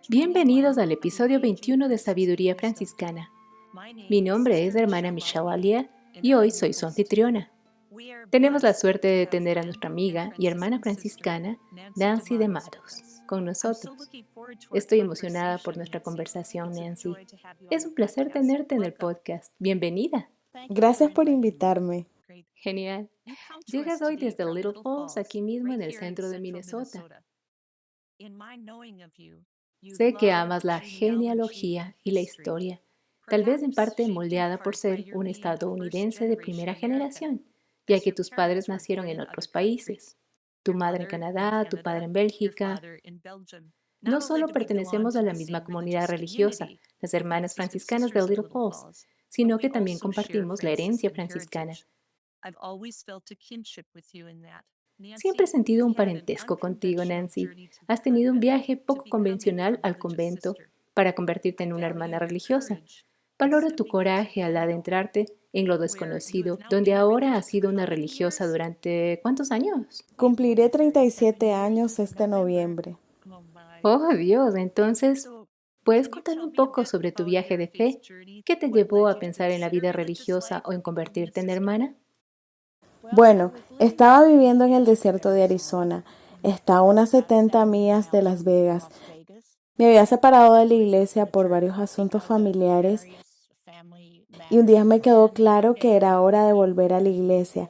Bienvenidos al episodio 21 de Sabiduría Franciscana. Mi nombre es hermana Michelle Alia y hoy soy su anfitriona. Tenemos la suerte de tener a nuestra amiga y hermana franciscana Nancy de Matos con nosotros. Estoy emocionada por nuestra conversación, Nancy. Es un placer tenerte en el podcast. Bienvenida. Gracias por invitarme. Genial. Llegas hoy desde Little Falls, aquí mismo en el centro de Minnesota. Sé que amas la genealogía y la historia, tal vez en parte moldeada por ser un estadounidense de primera generación, ya que tus padres nacieron en otros países. Tu madre en Canadá, tu padre en Bélgica. No solo pertenecemos a la misma comunidad religiosa, las hermanas franciscanas de Little Falls, sino que también compartimos la herencia franciscana. Siempre he sentido un parentesco contigo, Nancy. Has tenido un viaje poco convencional al convento para convertirte en una hermana religiosa. Valoro tu coraje al adentrarte en lo desconocido, donde ahora has sido una religiosa durante ¿cuántos años? Cumpliré 37 años este noviembre. Oh, Dios, entonces, ¿puedes contarme un poco sobre tu viaje de fe? ¿Qué te llevó a pensar en la vida religiosa o en convertirte en hermana? Bueno, estaba viviendo en el desierto de Arizona. Está a unas 70 millas de Las Vegas. Me había separado de la iglesia por varios asuntos familiares y un día me quedó claro que era hora de volver a la iglesia.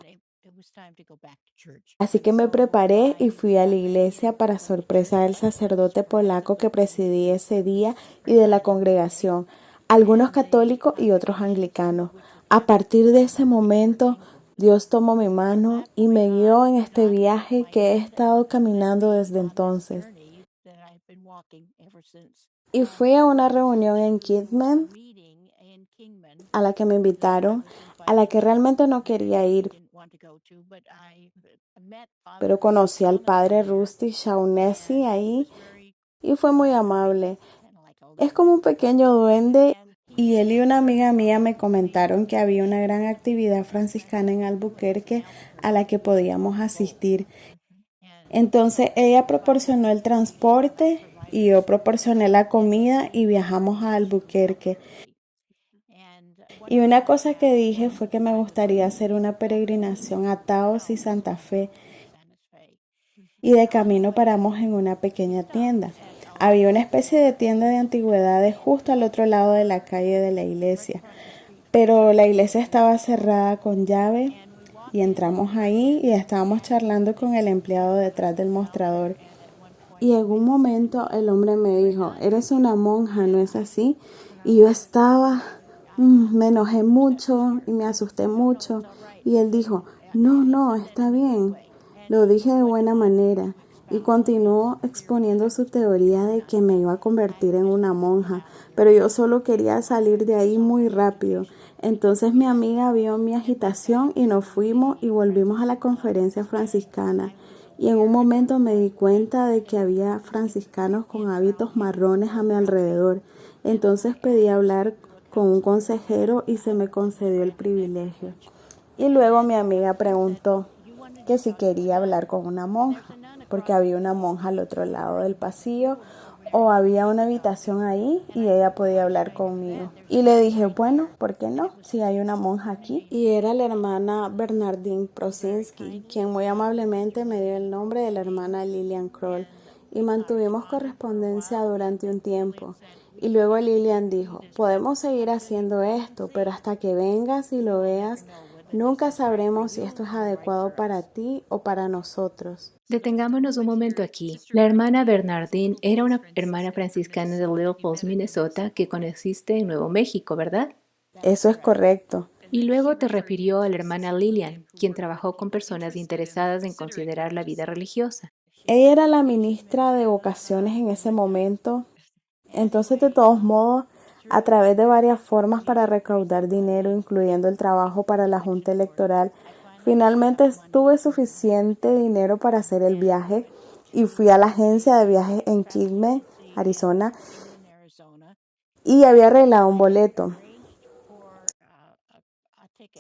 Así que me preparé y fui a la iglesia para sorpresa del sacerdote polaco que presidí ese día y de la congregación, algunos católicos y otros anglicanos. A partir de ese momento, Dios tomó mi mano y me guió en este viaje que he estado caminando desde entonces. Y fui a una reunión en Kidman a la que me invitaron, a la que realmente no quería ir, pero conocí al padre Rusty Shaughnessy ahí y fue muy amable. Es como un pequeño duende y él y una amiga mía me comentaron que había una gran actividad franciscana en Albuquerque a la que podíamos asistir. Entonces ella proporcionó el transporte y yo proporcioné la comida y viajamos a Albuquerque. Y una cosa que dije fue que me gustaría hacer una peregrinación a Taos y Santa Fe. Y de camino paramos en una pequeña tienda. Había una especie de tienda de antigüedades justo al otro lado de la calle de la iglesia, pero la iglesia estaba cerrada con llave y entramos ahí y estábamos charlando con el empleado detrás del mostrador. Y en un momento el hombre me dijo, eres una monja, ¿no es así? Y yo me enojé mucho y me asusté mucho. Y él dijo, no, está bien. Lo dije de buena manera y continuó exponiendo su teoría de que me iba a convertir en una monja, pero yo solo quería salir de ahí muy rápido. Entonces mi amiga vio mi agitación y nos fuimos y volvimos a la conferencia franciscana. Y en un momento me di cuenta de que había franciscanos con hábitos marrones a mi alrededor. Entonces pedí hablar con un consejero y se me concedió el privilegio. Y luego mi amiga preguntó que si quería hablar con una monja, porque había una monja al otro lado del pasillo o había una habitación ahí y ella podía hablar conmigo. Y le dije, bueno, ¿por qué no? Si hay una monja aquí. Y era la hermana Bernardine Prosinski, quien muy amablemente me dio el nombre de la hermana Lillian Kroll. Y mantuvimos correspondencia durante un tiempo. Y luego Lillian dijo, podemos seguir haciendo esto, pero hasta que vengas y lo veas, nunca sabremos si esto es adecuado para ti o para nosotros. Detengámonos un momento aquí. La hermana Bernardine era una hermana franciscana de Little Falls, Minnesota, que conociste en Nuevo México, ¿verdad? Eso es correcto. Y luego te refirió a la hermana Lillian, quien trabajó con personas interesadas en considerar la vida religiosa. Ella era la ministra de vocaciones en ese momento. Entonces, de todos modos, a través de varias formas para recaudar dinero, incluyendo el trabajo para la Junta Electoral, finalmente tuve suficiente dinero para hacer el viaje y fui a la agencia de viajes en Kidman, Arizona, y había arreglado un boleto.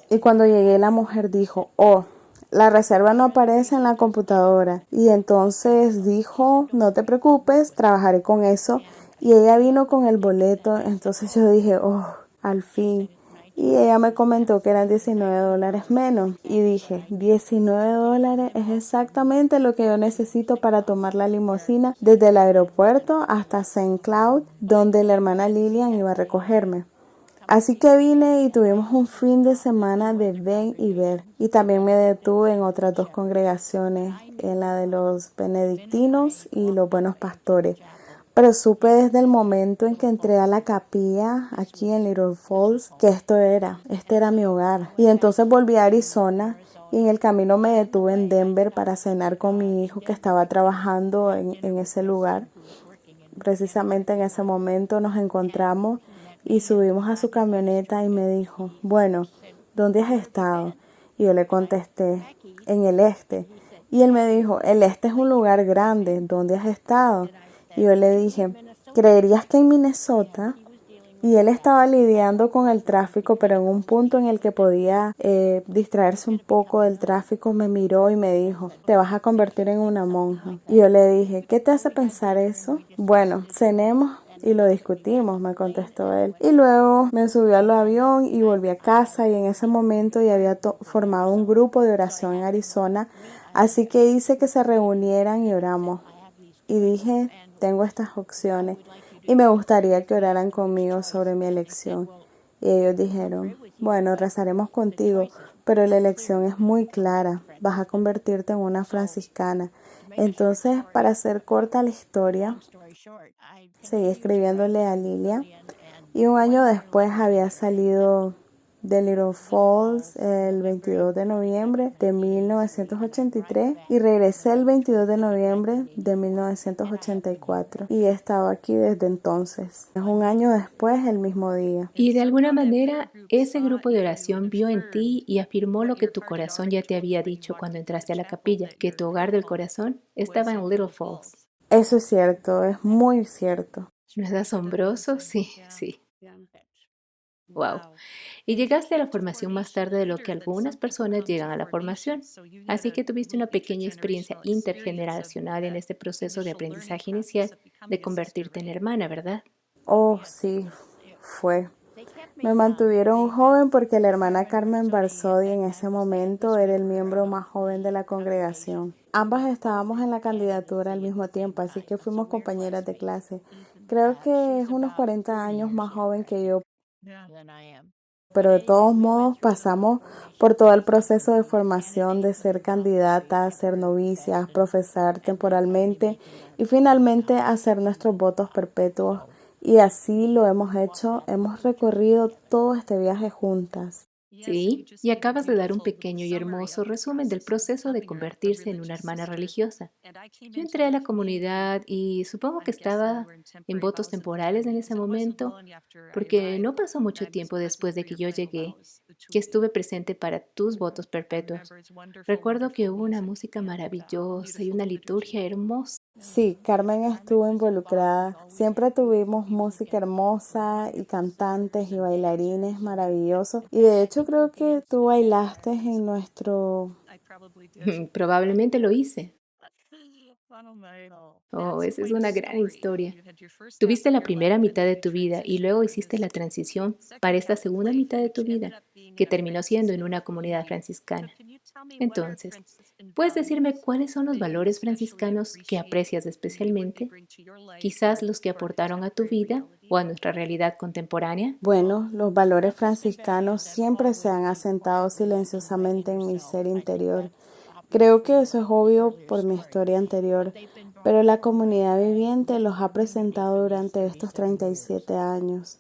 Y cuando llegué, la mujer dijo, oh, la reserva no aparece en la computadora. Y entonces dijo, no te preocupes, trabajaré con eso. Y ella vino con el boleto, entonces yo dije, oh, al fin. Y ella me comentó que eran $19 menos. Y dije, $19 es exactamente lo que yo necesito para tomar la limusina desde el aeropuerto hasta Saint Cloud, donde la hermana Lilian iba a recogerme. Así que vine y tuvimos un fin de semana de ven y ver. Y también me detuve en otras dos congregaciones, en la de los benedictinos y los buenos pastores. Pero supe desde el momento en que entré a la capilla aquí en Little Falls que este era mi hogar. Y entonces volví a Arizona y en el camino me detuve en Denver para cenar con mi hijo que estaba trabajando en ese lugar. Precisamente en ese momento nos encontramos y subimos a su camioneta y me dijo, bueno, ¿dónde has estado? Y yo le contesté, en el este. Y él me dijo, el este es un lugar grande, ¿dónde has estado? Y yo le dije, ¿creerías que en Minnesota? Y él estaba lidiando con el tráfico, pero en un punto en el que podía distraerse un poco del tráfico, me miró y me dijo, te vas a convertir en una monja. Y yo le dije, ¿qué te hace pensar eso? Bueno, cenemos y lo discutimos, me contestó él. Y luego me subió al avión y volví a casa y en ese momento ya había formado un grupo de oración en Arizona, así que hice que se reunieran y oramos. Y dije, tengo estas opciones y me gustaría que oraran conmigo sobre mi elección. Y ellos dijeron, bueno, rezaremos contigo, pero la elección es muy clara, vas a convertirte en una franciscana. Entonces, para hacer corta la historia, seguí escribiéndole a Lilia y un año después había salido de Little Falls el 22 de noviembre de 1983 y regresé el 22 de noviembre de 1984 y he estado aquí desde entonces. Es un año después, el mismo día. Y de alguna manera, ese grupo de oración vio en ti y afirmó lo que tu corazón ya te había dicho cuando entraste a la capilla, que tu hogar del corazón estaba en Little Falls. Eso es cierto, es muy cierto. ¿No es asombroso? Sí, sí. Wow. Y llegaste a la formación más tarde de lo que algunas personas llegan a la formación. Así que tuviste una pequeña experiencia intergeneracional en este proceso de aprendizaje inicial de convertirte en hermana, ¿verdad? Oh, sí, fue. Me mantuvieron joven porque la hermana Carmen Barzodi en ese momento era el miembro más joven de la congregación. Ambas estábamos en la candidatura al mismo tiempo, así que fuimos compañeras de clase. Creo que es unos 40 años más joven que yo, pero de todos modos pasamos por todo el proceso de formación de ser candidatas, ser novicias, profesar temporalmente y finalmente hacer nuestros votos perpetuos. Y así lo hemos hecho, hemos recorrido todo este viaje juntas. Sí, y acabas de dar un pequeño y hermoso resumen del proceso de convertirse en una hermana religiosa. Yo entré a la comunidad y supongo que estaba en votos temporales en ese momento, porque no pasó mucho tiempo después de que yo llegué, que estuve presente para tus votos perpetuos. Recuerdo que hubo una música maravillosa y una liturgia hermosa. Sí, Carmen estuvo involucrada. Siempre tuvimos música hermosa y cantantes y bailarines maravillosos. Y de hecho creo que tú bailaste en nuestro... Probablemente lo hice. Oh, esa es una gran historia. Tuviste la primera mitad de tu vida y luego hiciste la transición para esta segunda mitad de tu vida, que terminó siendo en una comunidad franciscana. Entonces, ¿puedes decirme cuáles son los valores franciscanos que aprecias especialmente? Quizás los que aportaron a tu vida o a nuestra realidad contemporánea. Bueno, los valores franciscanos siempre se han asentado silenciosamente en mi ser interior. Creo que eso es obvio por mi historia anterior, pero la comunidad viviente los ha presentado durante estos 37 años.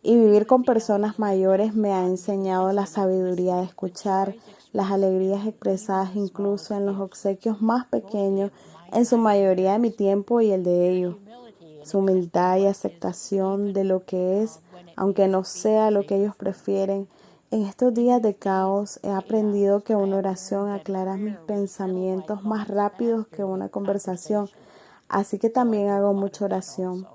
Y vivir con personas mayores me ha enseñado la sabiduría de escuchar, las alegrías expresadas incluso en los obsequios más pequeños, en su mayoría de mi tiempo y el de ellos. Su humildad y aceptación de lo que es, aunque no sea lo que ellos prefieren. En estos días de caos he aprendido que una oración aclara mis pensamientos más rápidos que una conversación, así que también hago mucha oración.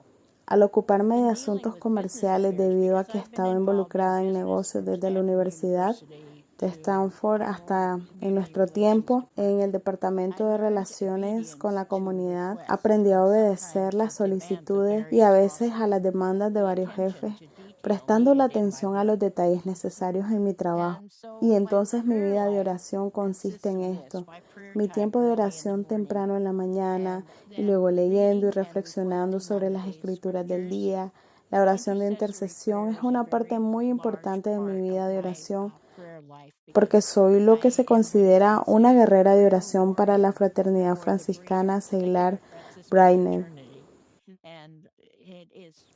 Al ocuparme de asuntos comerciales debido a que estaba involucrada en negocios desde la universidad, de Stanford hasta en nuestro tiempo, en el Departamento de Relaciones con la Comunidad, aprendí a obedecer las solicitudes y a veces a las demandas de varios jefes, prestando la atención a los detalles necesarios en mi trabajo. Y entonces mi vida de oración consiste en esto. Mi tiempo de oración temprano en la mañana y luego leyendo y reflexionando sobre las escrituras del día. La oración de intercesión es una parte muy importante de mi vida de oración porque soy lo que se considera una guerrera de oración para la Fraternidad Franciscana Seglar Brainer.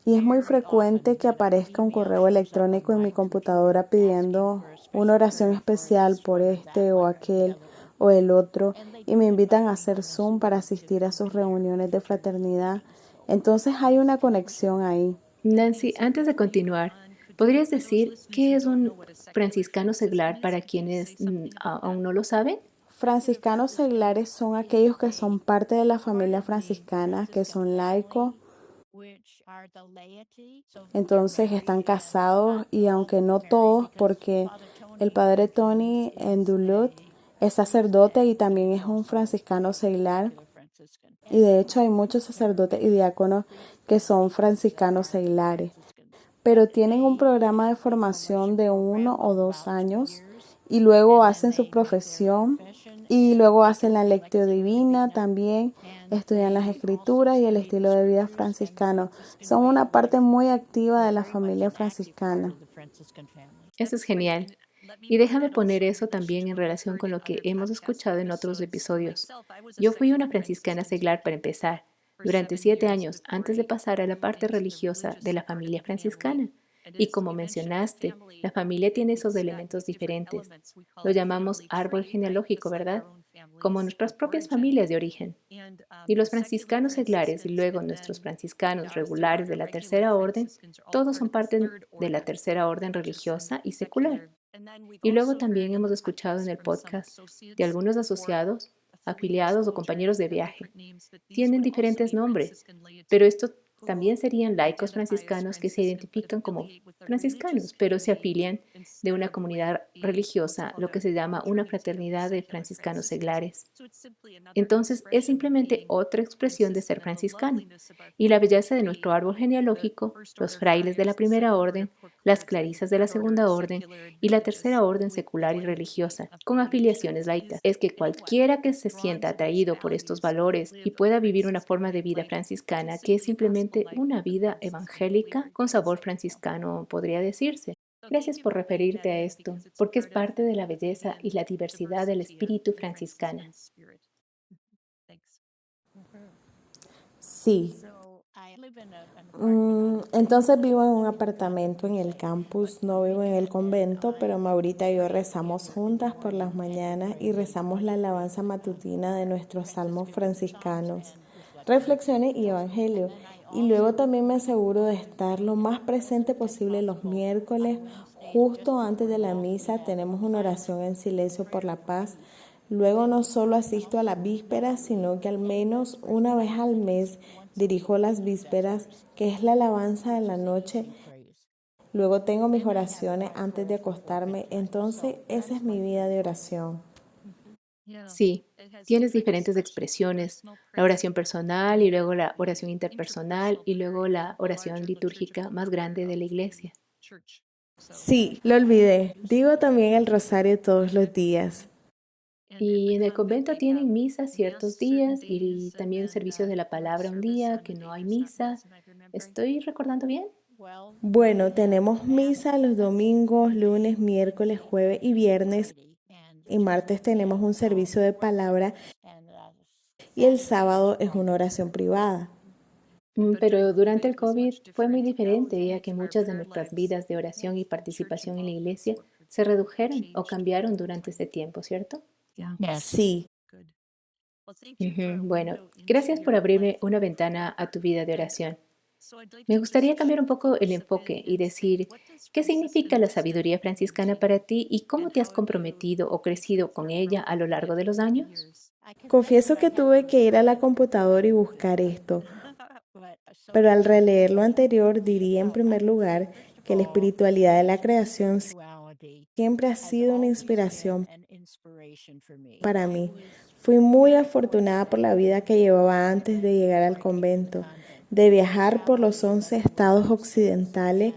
Y es muy frecuente que aparezca un correo electrónico en mi computadora pidiendo una oración especial por este o aquel o el otro y me invitan a hacer Zoom para asistir a sus reuniones de fraternidad. Entonces hay una conexión ahí. Nancy, antes de continuar, ¿podrías decir qué es un franciscano seglar para quienes aún no lo saben? Franciscanos seglares son aquellos que son parte de la familia franciscana, que son laicos, entonces están casados y aunque no todos, porque el padre Tony en Duluth es sacerdote y también es un franciscano seglar. Y de hecho hay muchos sacerdotes y diáconos que son franciscanos seglares, pero tienen un programa de formación de 1 o 2 años y luego hacen su profesión y luego hacen la lectio divina también, estudian las escrituras y el estilo de vida franciscano. Son una parte muy activa de la familia franciscana. Eso es genial. Y déjame poner eso también en relación con lo que hemos escuchado en otros episodios. Yo fui una franciscana seglar para empezar, durante 7 años antes de pasar a la parte religiosa de la familia franciscana. Y como mencionaste, la familia tiene esos elementos diferentes. Lo llamamos árbol genealógico, ¿verdad? Como nuestras propias familias de origen. Y los franciscanos seglares y luego nuestros franciscanos regulares de la tercera orden, todos son parte de la tercera orden religiosa y secular. Y luego también hemos escuchado en el podcast de algunos asociados, afiliados o compañeros de viaje. Tienen diferentes nombres, pero estos también serían laicos franciscanos que se identifican como franciscanos, pero se afilian de una comunidad religiosa, lo que se llama una fraternidad de franciscanos seglares. Entonces es simplemente otra expresión de ser franciscano. Y la belleza de nuestro árbol genealógico, los frailes de la primera orden, las clarisas de la segunda orden y la tercera orden secular y religiosa, con afiliaciones laicas, es que cualquiera que se sienta atraído por estos valores y pueda vivir una forma de vida franciscana que es simplemente una vida evangélica con sabor franciscano, podría decirse. Gracias por referirte a esto, porque es parte de la belleza y la diversidad del espíritu franciscana. Sí. Entonces vivo en un apartamento en el campus, no vivo en el convento, pero Maurita y yo rezamos juntas por las mañanas y rezamos la alabanza matutina de nuestros salmos franciscanos, reflexiones y evangelio. Y luego también me aseguro de estar lo más presente posible los miércoles. Justo antes de la misa tenemos una oración en silencio por la paz. Luego no solo asisto a las vísperas, sino que al menos una vez al mes dirijo las vísperas, que es la alabanza de la noche. Luego tengo mis oraciones antes de acostarme. Entonces esa es mi vida de oración. Sí, tienes diferentes expresiones, la oración personal y luego la oración interpersonal y luego la oración litúrgica más grande de la iglesia. Sí, lo olvidé. Digo también el rosario todos los días. Y en el convento tienen misa ciertos días y también servicios de la palabra un día que no hay misa. ¿Estoy recordando bien? Bueno, tenemos misa los domingos, lunes, miércoles, jueves y viernes. Y martes tenemos un servicio de palabra y el sábado es una oración privada. Pero durante el COVID fue muy diferente, ya que muchas de nuestras vidas de oración y participación en la iglesia se redujeron o cambiaron durante este tiempo, ¿cierto? Sí. Bueno, gracias por abrirme una ventana a tu vida de oración. Me gustaría cambiar un poco el enfoque y decir, ¿qué significa la sabiduría franciscana para ti y cómo te has comprometido o crecido con ella a lo largo de los años? Confieso que tuve que ir a la computadora y buscar esto, pero al releer lo anterior diría en primer lugar que la espiritualidad de la creación siempre ha sido una inspiración para mí. Fui muy afortunada por la vida que llevaba antes de llegar al convento, de viajar por los 11 estados occidentales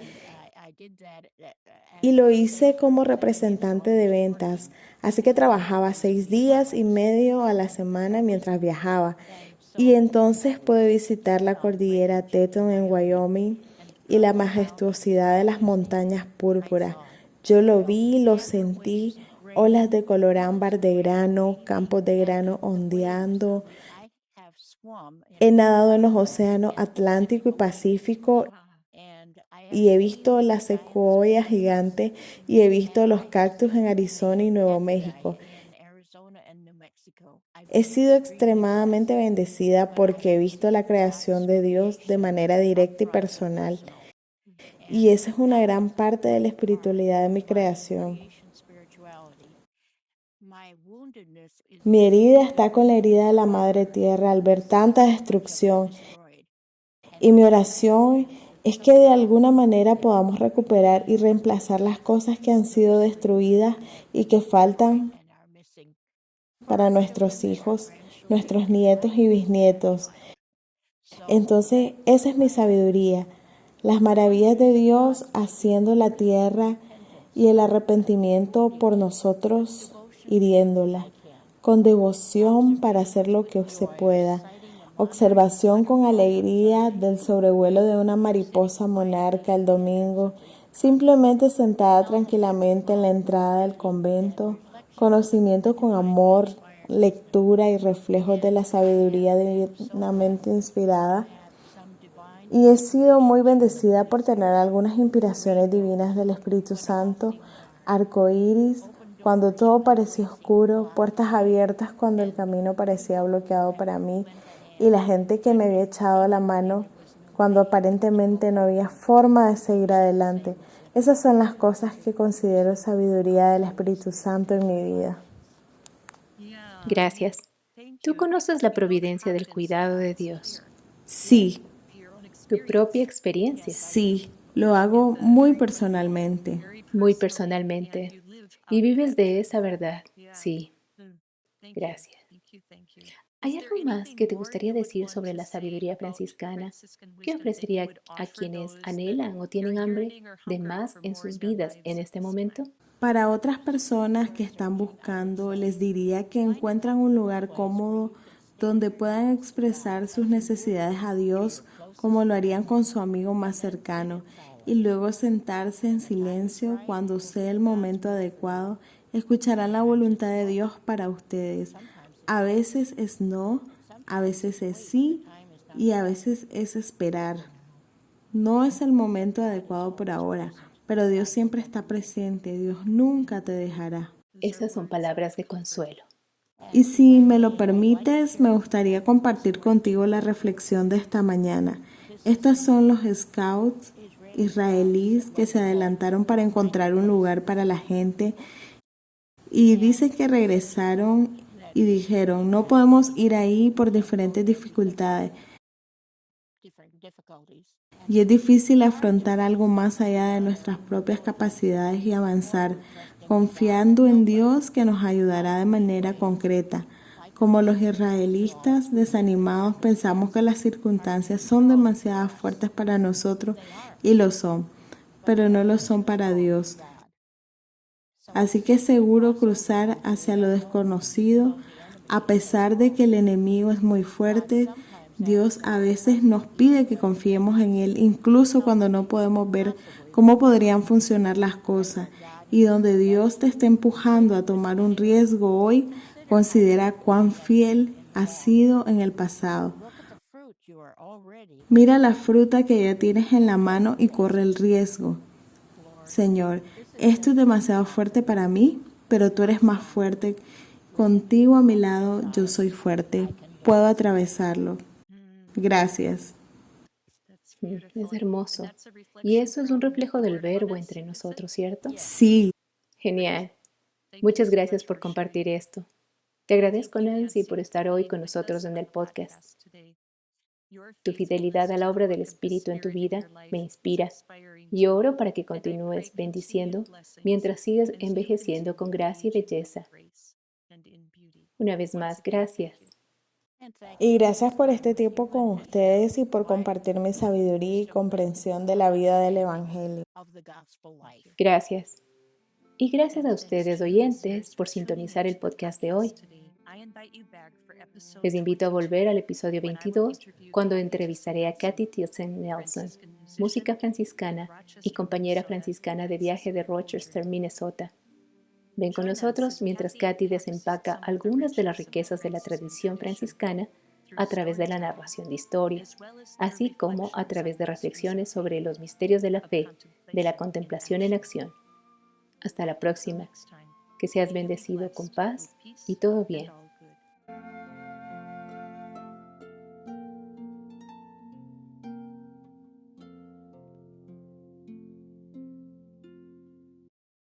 y lo hice como representante de ventas. Así que trabajaba 6 días y medio a la semana mientras viajaba. Y entonces pude visitar la cordillera Teton en Wyoming y la majestuosidad de las montañas púrpuras. Yo lo vi, lo sentí, olas de color ámbar de grano, campos de grano ondeando. He nadado en los océanos Atlántico y Pacífico y he visto las secuoyas gigantes y he visto los cactus en Arizona y Nuevo México. He sido extremadamente bendecida porque he visto la creación de Dios de manera directa y personal. Y esa es una gran parte de la espiritualidad de mi creación. Mi herida está con la herida de la Madre Tierra al ver tanta destrucción. Y mi oración es que de alguna manera podamos recuperar y reemplazar las cosas que han sido destruidas y que faltan para nuestros hijos, nuestros nietos y bisnietos. Entonces, esa es mi sabiduría, las maravillas de Dios haciendo la tierra y el arrepentimiento por nosotros hiriéndola, con devoción para hacer lo que se pueda, observación con alegría del sobrevuelo de una mariposa monarca el domingo, simplemente sentada tranquilamente en la entrada del convento, conocimiento con amor, lectura y reflejos de la sabiduría divinamente inspirada. Y he sido muy bendecida por tener algunas inspiraciones divinas del Espíritu Santo, arcoíris, cuando todo parecía oscuro, puertas abiertas cuando el camino parecía bloqueado para mí, y la gente que me había echado la mano cuando aparentemente no había forma de seguir adelante. Esas son las cosas que considero sabiduría del Espíritu Santo en mi vida. Gracias. Tú conoces la providencia del cuidado de Dios, Sí, tu propia experiencia, sí, lo hago muy personalmente. muy personalmente, y vives de esa verdad. Sí, gracias. ¿Hay algo más que te gustaría decir sobre la sabiduría franciscana? ¿Qué ofrecería a quienes anhelan o tienen hambre de más en sus vidas en este momento? Para otras personas que están buscando, les diría que encuentran un lugar cómodo donde puedan expresar sus necesidades a Dios como lo harían con su amigo más cercano y luego sentarse en silencio cuando sea el momento adecuado, escucharán la voluntad de Dios para ustedes. A veces es no, a veces es sí y a veces es esperar. No es el momento adecuado por ahora, pero Dios siempre está presente, Dios nunca te dejará. Esas son palabras de consuelo. Y si me lo permites, me gustaría compartir contigo la reflexión de esta mañana. Estos son los scouts israelíes que se adelantaron para encontrar un lugar para la gente y dice que regresaron y dijeron, no podemos ir ahí por diferentes dificultades. Y es difícil afrontar algo más allá de nuestras propias capacidades y avanzar, confiando en Dios que nos ayudará de manera concreta. Como los israelitas desanimados, pensamos que las circunstancias son demasiado fuertes para nosotros y lo son, pero no lo son para Dios. Así que es seguro cruzar hacia lo desconocido, a pesar de que el enemigo es muy fuerte. Dios a veces nos pide que confiemos en Él, incluso cuando no podemos ver cómo podrían funcionar las cosas. Y donde Dios te está empujando a tomar un riesgo hoy, considera cuán fiel has sido en el pasado. Mira la fruta que ya tienes en la mano y corre el riesgo. Señor, esto es demasiado fuerte para mí, pero tú eres más fuerte. Contigo a mi lado yo soy fuerte. Puedo atravesarlo. Gracias. Es hermoso. Y eso es un reflejo del verbo entre nosotros, ¿cierto? Sí, Genial. Muchas gracias por compartir esto. Te agradezco, Nancy, por estar hoy con nosotros en el podcast. Tu fidelidad a la obra del Espíritu en tu vida me inspira y oro para que continúes bendiciendo mientras sigues envejeciendo con gracia y belleza. Una vez más, gracias. Y gracias por este tiempo con ustedes y por compartir mi sabiduría y comprensión de la vida del Evangelio. Gracias. Y gracias a ustedes, oyentes, por sintonizar el podcast de hoy. Les invito a volver al episodio 22, cuando entrevistaré a Kathy Tilson Nelson, música franciscana y compañera franciscana de viaje de Rochester, Minnesota. Ven con nosotros mientras Kathy desempaca algunas de las riquezas de la tradición franciscana a través de la narración de historia, así como a través de reflexiones sobre los misterios de la fe, de la contemplación en acción. Hasta la próxima. Que seas bendecido con paz y todo bien.